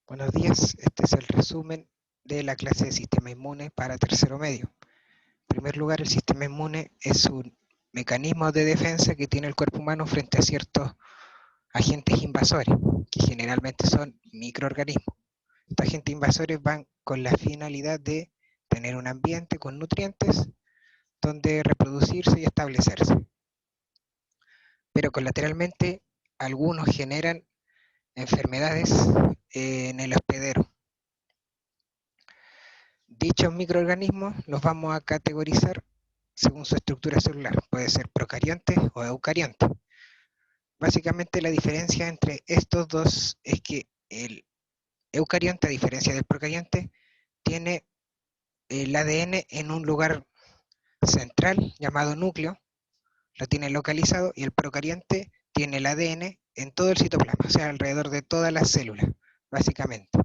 Buenos días, este es el resumen de la clase de sistema inmune para tercero medio. En primer lugar, el sistema inmune es un mecanismo de defensa que tiene el cuerpo humano frente a ciertos agentes invasores, que generalmente son microorganismos. Estos agentes invasores van con la finalidad de tener un ambiente con nutrientes donde reproducirse y establecerse. Pero colateralmente, algunos generan enfermedades en el hospedero. Dichos microorganismos los vamos a categorizar según su estructura celular. Puede ser procarionte o eucarionte. Básicamente la diferencia entre estos dos es que el eucarionte, a diferencia del procarionte, tiene el ADN en un lugar central llamado núcleo, lo tiene localizado, y el procarionte tiene el ADN en todo el citoplasma, o sea, alrededor de todas las células, básicamente.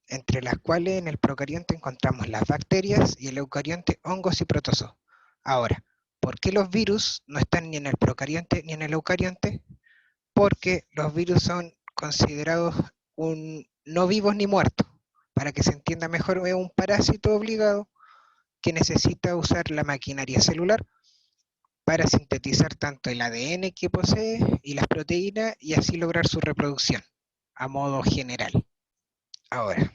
Entre las cuales en el procarionte encontramos las bacterias y el eucarionte hongos y protozoos. Ahora, ¿por qué los virus no están ni en el procarionte ni en el eucarionte? Porque los virus son considerados no vivos ni muertos. Para que se entienda mejor, es un parásito obligado que necesita usar la maquinaria celular para sintetizar tanto el ADN que posee y las proteínas y así lograr su reproducción a modo general. Ahora,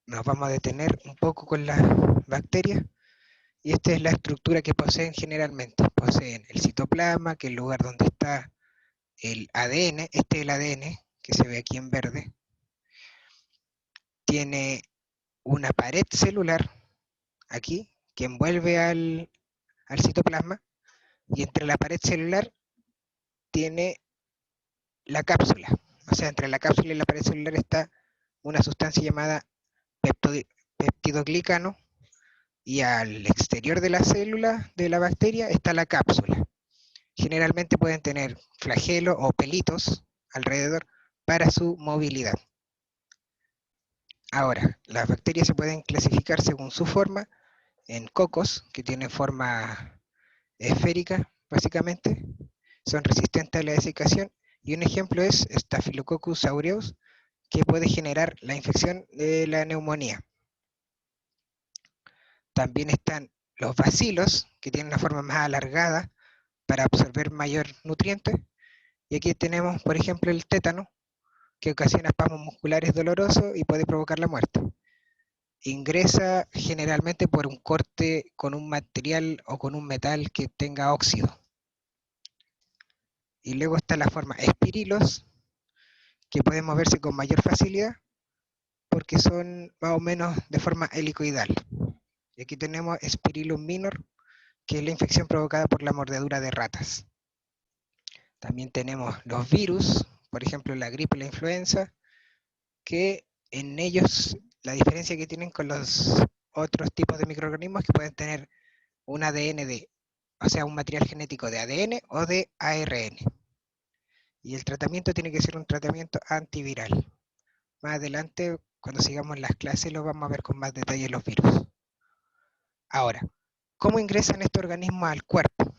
nos vamos a detener un poco con las bacterias y esta es la estructura que poseen generalmente. Poseen el citoplasma, que es el lugar donde está el ADN, este es el ADN que se ve aquí en verde. Tiene una pared celular aquí que envuelve al citoplasma y entre la pared celular tiene la cápsula. O sea, entre la cápsula y la pared celular está una sustancia llamada peptidoglicano, y al exterior de la célula de la bacteria está la cápsula. Generalmente pueden tener flagelos o pelitos alrededor para su movilidad. Ahora, las bacterias se pueden clasificar según su forma en cocos, que tienen forma esférica, básicamente, son resistentes a la desecación, y un ejemplo es Staphylococcus aureus, que puede generar la infección de la neumonía. También están los bacilos, que tienen una forma más alargada para absorber mayor nutriente. Y aquí tenemos, por ejemplo, el tétano, que ocasiona espasmos musculares dolorosos y puede provocar la muerte. Ingresa generalmente por un corte con un material o con un metal que tenga óxido. Y luego está la forma espirilos, que pueden moverse con mayor facilidad porque son más o menos de forma helicoidal. Y aquí tenemos Spirillum minor, que es la infección provocada por la mordedura de ratas. También tenemos los virus, por ejemplo la gripe y la influenza, que en ellos la diferencia que tienen con los otros tipos de microorganismos es que pueden tener un ADN o sea, un material genético de ADN o de ARN. Y el tratamiento tiene que ser un tratamiento antiviral. Más adelante, cuando sigamos las clases, lo vamos a ver con más detalle los virus. Ahora, ¿cómo ingresan estos organismos al cuerpo?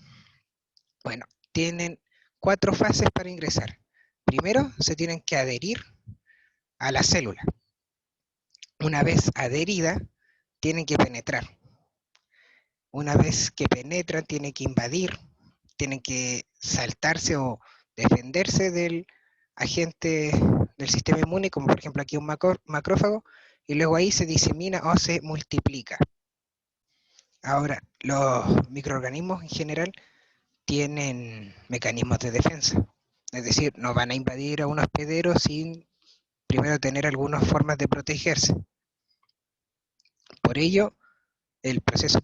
Bueno, tienen 4 fases para ingresar. Primero, se tienen que adherir a la célula. Una vez adherida, tienen que penetrar. Una vez que penetran, tienen que invadir, tienen que saltarse o defenderse del agente del sistema inmune, como por ejemplo aquí un macrófago, y luego ahí se disemina o se multiplica. Ahora, los microorganismos en general tienen mecanismos de defensa, es decir, no van a invadir a un hospedero sin primero tener algunas formas de protegerse. Por ello, el proceso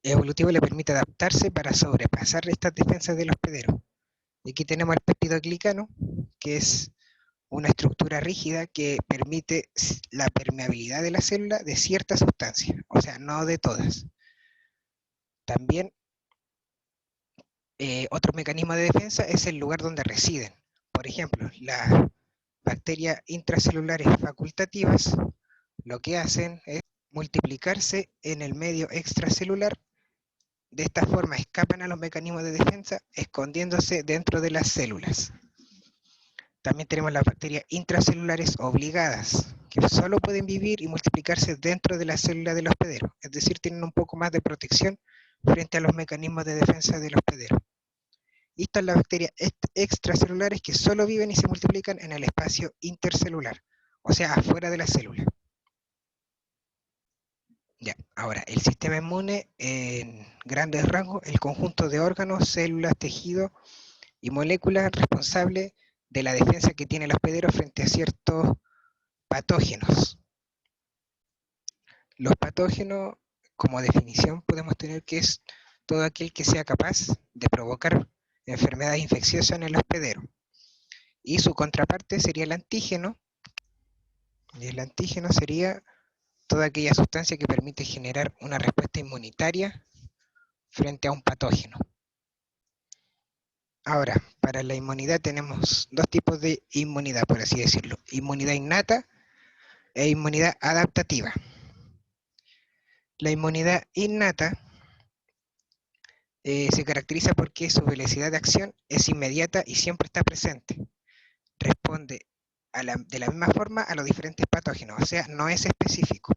evolutivo le permite adaptarse para sobrepasar estas defensas del hospedero. Y aquí tenemos el peptidoglicano, que es una estructura rígida que permite la permeabilidad de la célula de ciertas sustancias, o sea, no de todas. También otro mecanismo de defensa es el lugar donde residen. Por ejemplo, las bacterias intracelulares facultativas lo que hacen es multiplicarse en el medio extracelular. De esta forma escapan a los mecanismos de defensa escondiéndose dentro de las células. También tenemos las bacterias intracelulares obligadas, que solo pueden vivir y multiplicarse dentro de la célula del hospedero, es decir, tienen un poco más de protección frente a los mecanismos de defensa del hospedero. Y están las bacterias extracelulares que solo viven y se multiplican en el espacio intercelular, o sea, afuera de la célula. Ya, ahora, el sistema inmune en grandes rasgos, el conjunto de órganos, células, tejidos y moléculas responsables de la defensa que tiene el hospedero frente a ciertos patógenos. Los patógenos, como definición, podemos tener que es todo aquel que sea capaz de provocar enfermedades infecciosas en el hospedero. Y su contraparte sería el antígeno, y el antígeno sería toda aquella sustancia que permite generar una respuesta inmunitaria frente a un patógeno. Ahora, para la inmunidad tenemos dos tipos de inmunidad, por así decirlo: inmunidad innata e inmunidad adaptativa. La inmunidad innata se caracteriza porque su velocidad de acción es inmediata y siempre está presente. Responde de la misma forma a los diferentes patógenos, o sea, no es específico.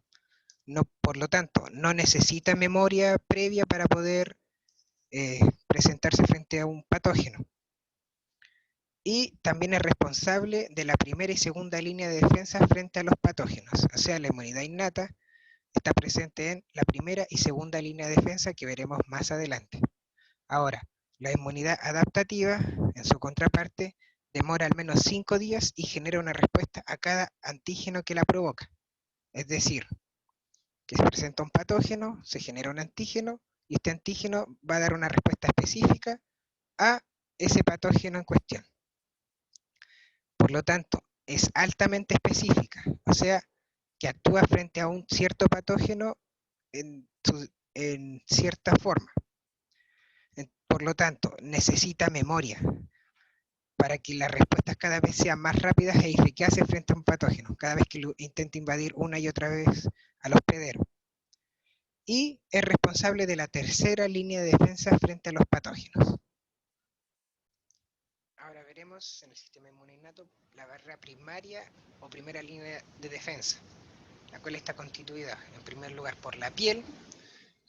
No, por lo tanto, no necesita memoria previa para poder presentarse frente a un patógeno. Y también es responsable de la primera y segunda línea de defensa frente a los patógenos. O sea, la inmunidad innata está presente en la primera y segunda línea de defensa que veremos más adelante. Ahora, la inmunidad adaptativa, en su contraparte, demora al menos 5 días y genera una respuesta a cada antígeno que la provoca. Es decir, que se presenta un patógeno, se genera un antígeno, y este antígeno va a dar una respuesta específica a ese patógeno en cuestión. Por lo tanto, es altamente específica, o sea, que actúa frente a un cierto patógeno en cierta forma. Por lo tanto, necesita memoria para que las respuestas cada vez sean más rápidas e eficaces frente a un patógeno, cada vez que intente invadir una y otra vez al hospedero. Y es responsable de la tercera línea de defensa frente a los patógenos. Ahora veremos en el sistema inmune innato la barrera primaria o primera línea de defensa, la cual está constituida en primer lugar por la piel,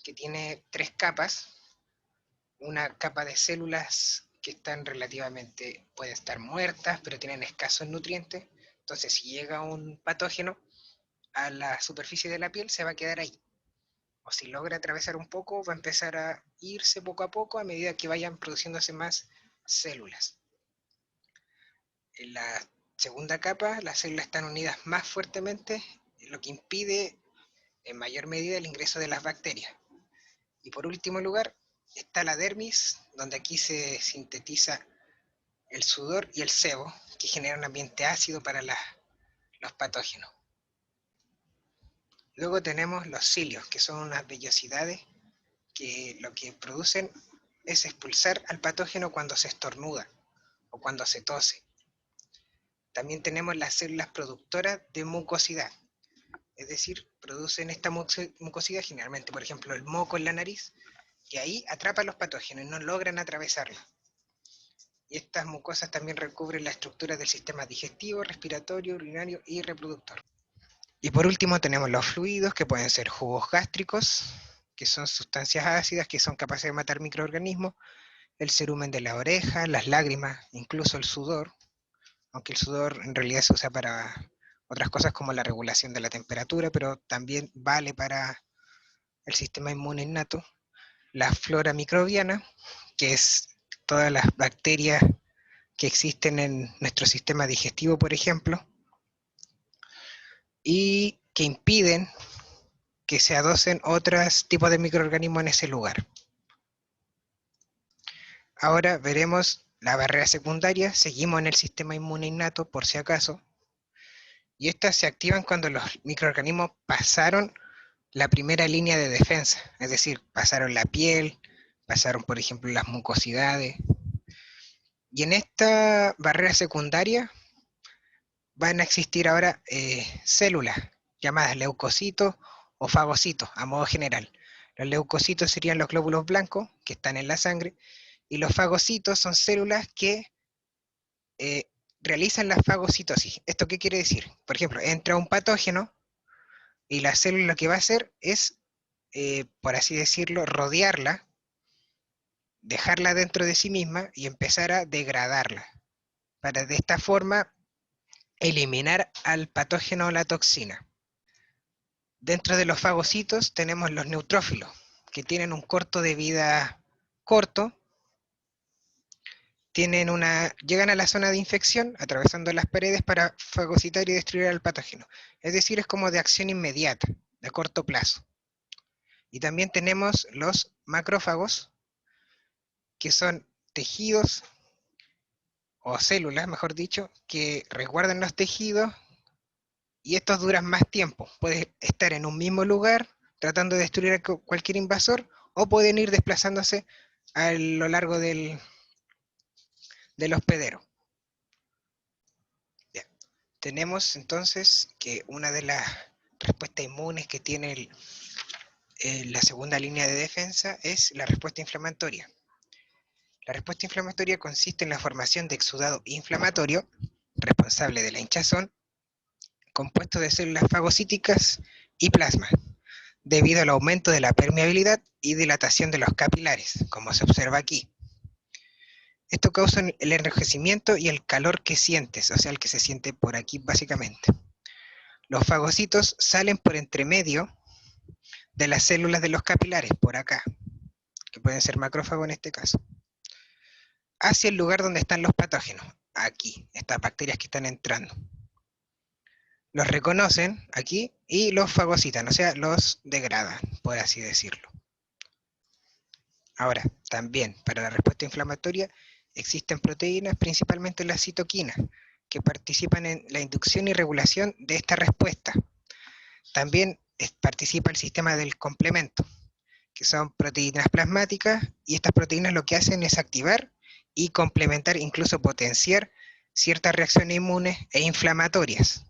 que tiene 3 capas: una capa de células que están relativamente, pueden estar muertas, pero tienen escasos nutrientes. Entonces, si llega un patógeno a la superficie de la piel, se va a quedar ahí. O si logra atravesar un poco, va a empezar a irse poco a poco a medida que vayan produciéndose más células. En la segunda capa, las células están unidas más fuertemente, lo que impide en mayor medida el ingreso de las bacterias. Y por último lugar, está la dermis, donde aquí se sintetiza el sudor y el sebo, que generan un ambiente ácido para los patógenos. Luego tenemos los cilios, que son unas vellosidades que lo que producen es expulsar al patógeno cuando se estornuda o cuando se tose. También tenemos las células productoras de mucosidad, es decir, producen esta mucosidad generalmente, por ejemplo, el moco en la nariz, que ahí atrapan los patógenos y no logran atravesarlo. Y estas mucosas también recubren la estructura del sistema digestivo, respiratorio, urinario y reproductor. Y por último tenemos los fluidos, que pueden ser jugos gástricos, que son sustancias ácidas que son capaces de matar microorganismos, el cerumen de la oreja, las lágrimas, incluso el sudor, aunque el sudor en realidad se usa para otras cosas como la regulación de la temperatura, pero también vale para el sistema inmune innato. La flora microbiana, que es todas las bacterias que existen en nuestro sistema digestivo, por ejemplo, y que impiden que se adocen otros tipos de microorganismos en ese lugar. Ahora veremos la barrera secundaria, seguimos en el sistema inmune innato por si acaso, y estas se activan cuando los microorganismos pasaron la primera línea de defensa, es decir, pasaron la piel, pasaron por ejemplo las mucosidades, y en esta barrera secundaria van a existir ahora células llamadas leucocitos o fagocitos a modo general. Los leucocitos serían los glóbulos blancos que están en la sangre, y los fagocitos son células que realizan la fagocitosis. ¿Esto qué quiere decir? Por ejemplo, entra un patógeno y la célula lo que va a hacer es, por así decirlo, rodearla, dejarla dentro de sí misma y empezar a degradarla, para de esta forma eliminar al patógeno o la toxina. Dentro de los fagocitos tenemos los neutrófilos, que tienen un corto de vida corto, llegan a la zona de infección atravesando las paredes para fagocitar y destruir al patógeno. Es decir, es como de acción inmediata, de corto plazo. Y también tenemos los macrófagos, que son tejidos o células, mejor dicho, que resguardan los tejidos y estos duran más tiempo. Pueden estar en un mismo lugar tratando de destruir a cualquier invasor o pueden ir desplazándose a lo largo del hospedero. Ya. Tenemos entonces que una de las respuestas inmunes que tiene la segunda línea de defensa es la respuesta inflamatoria. La respuesta inflamatoria consiste en la formación de exudado inflamatorio, responsable de la hinchazón, compuesto de células fagocíticas y plasma, debido al aumento de la permeabilidad y dilatación de los capilares, como se observa aquí. Esto causa el enrojecimiento y el calor que sientes, o sea, el que se siente por aquí básicamente. Los fagocitos salen por entre medio de las células de los capilares, por acá, que pueden ser macrófagos en este caso, hacia el lugar donde están los patógenos, aquí, estas bacterias que están entrando. Los reconocen aquí y los fagocitan, o sea, los degradan, por así decirlo. Ahora, también para la respuesta inflamatoria existen proteínas, principalmente las citoquinas, que participan en la inducción y regulación de esta respuesta. También participa el sistema del complemento, que son proteínas plasmáticas, y estas proteínas lo que hacen es activar y complementar, incluso potenciar ciertas reacciones inmunes e inflamatorias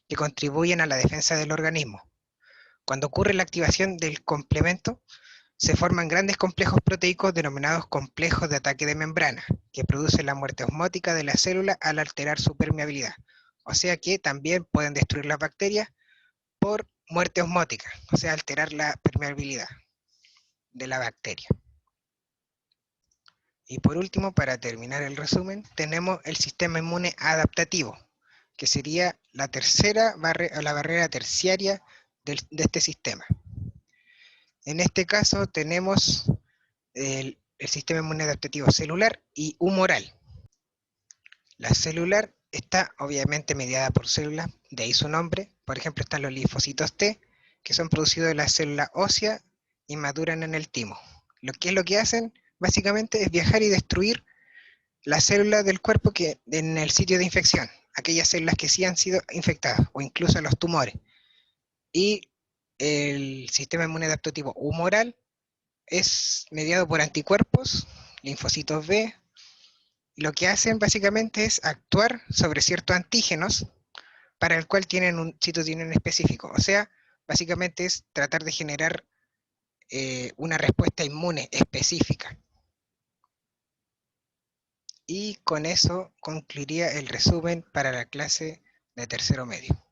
que contribuyen a la defensa del organismo. Cuando ocurre la activación del complemento, se forman grandes complejos proteicos denominados complejos de ataque de membrana, que producen la muerte osmótica de la célula al alterar su permeabilidad. O sea que también pueden destruir las bacterias por muerte osmótica, o sea, alterar la permeabilidad de la bacteria. Y por último, para terminar el resumen, tenemos el sistema inmune adaptativo, que sería la barrera terciaria de este sistema. En este caso tenemos el sistema inmune adaptativo celular y humoral. La celular está obviamente mediada por células, de ahí su nombre. Por ejemplo, están los linfocitos T, que son producidos de la célula ósea y maduran en el timo. ¿Qué es lo que hacen? Básicamente es viajar y destruir las células del cuerpo que en el sitio de infección, aquellas células que sí han sido infectadas, o incluso los tumores. Y el sistema inmune adaptativo humoral es mediado por anticuerpos, linfocitos B, y lo que hacen básicamente es actuar sobre ciertos antígenos para el cual tienen un citokinina específico. O sea, básicamente es tratar de generar una respuesta inmune específica. Y con eso concluiría el resumen para la clase de tercero medio.